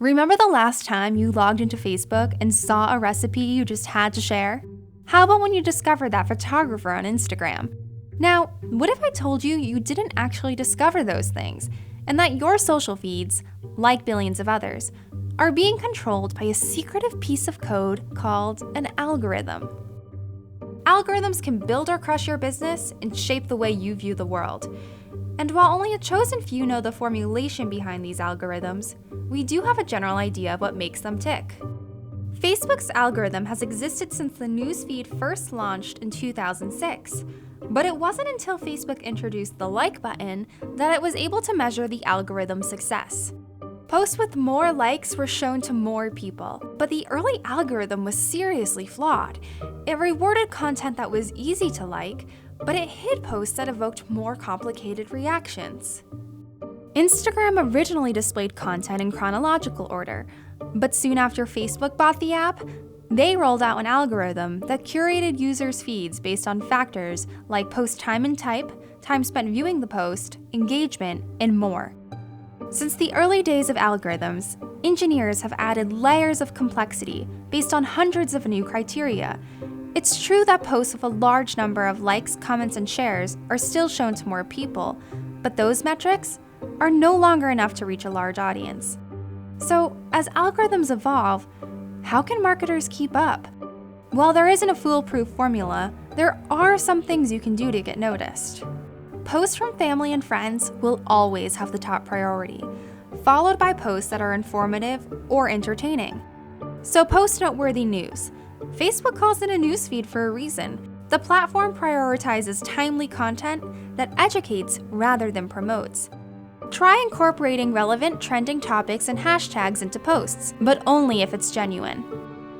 Remember the last time you logged into Facebook and saw a recipe you just had to share? How about when you discovered that photographer on Instagram? Now, what if I told you you didn't actually discover those things, and that your social feeds, like billions of others, are being controlled by a secretive piece of code called an algorithm? Algorithms can build or crush your business and shape the way you view the world. And while only a chosen few know the formulation behind these algorithms, we do have a general idea of what makes them tick. Facebook's algorithm has existed since the newsfeed first launched in 2006, but it wasn't until Facebook introduced the like button that it was able to measure the algorithm's success. Posts with more likes were shown to more people, but the early algorithm was seriously flawed. It rewarded content that was easy to like, but it hid posts that evoked more complicated reactions. Instagram originally displayed content in chronological order, but soon after Facebook bought the app, they rolled out an algorithm that curated users' feeds based on factors like post time and type, time spent viewing the post, engagement, and more. Since the early days of algorithms, engineers have added layers of complexity based on hundreds of new criteria. It's true that posts with a large number of likes, comments, and shares are still shown to more people, but those metrics are no longer enough to reach a large audience. So, as algorithms evolve, how can marketers keep up? While there isn't a foolproof formula, there are some things you can do to get noticed. Posts from family and friends will always have the top priority, followed by posts that are informative or entertaining. So post noteworthy news. Facebook calls it a newsfeed for a reason. The platform prioritizes timely content that educates rather than promotes. Try incorporating relevant trending topics and hashtags into posts, but only if it's genuine.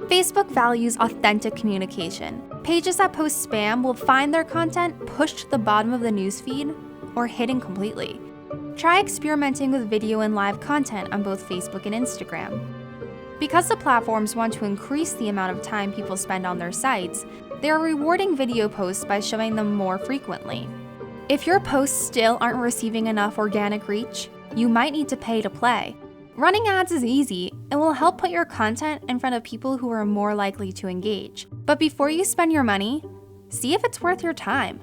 Facebook values authentic communication. Pages that post spam will find their content pushed to the bottom of the newsfeed or hidden completely. Try experimenting with video and live content on both Facebook and Instagram. Because the platforms want to increase the amount of time people spend on their sites, they are rewarding video posts by showing them more frequently. If your posts still aren't receiving enough organic reach, you might need to pay to play. Running ads is easy and will help put your content in front of people who are more likely to engage. But before you spend your money, see if it's worth your time.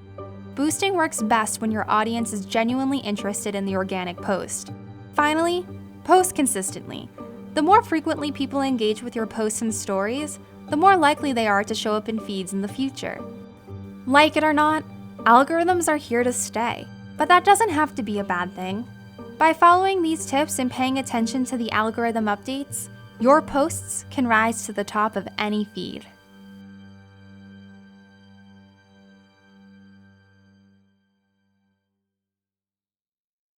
Boosting works best when your audience is genuinely interested in the organic post. Finally, post consistently. The more frequently people engage with your posts and stories, the more likely they are to show up in feeds in the future. Like it or not, algorithms are here to stay, but that doesn't have to be a bad thing. By following these tips and paying attention to the algorithm updates, your posts can rise to the top of any feed.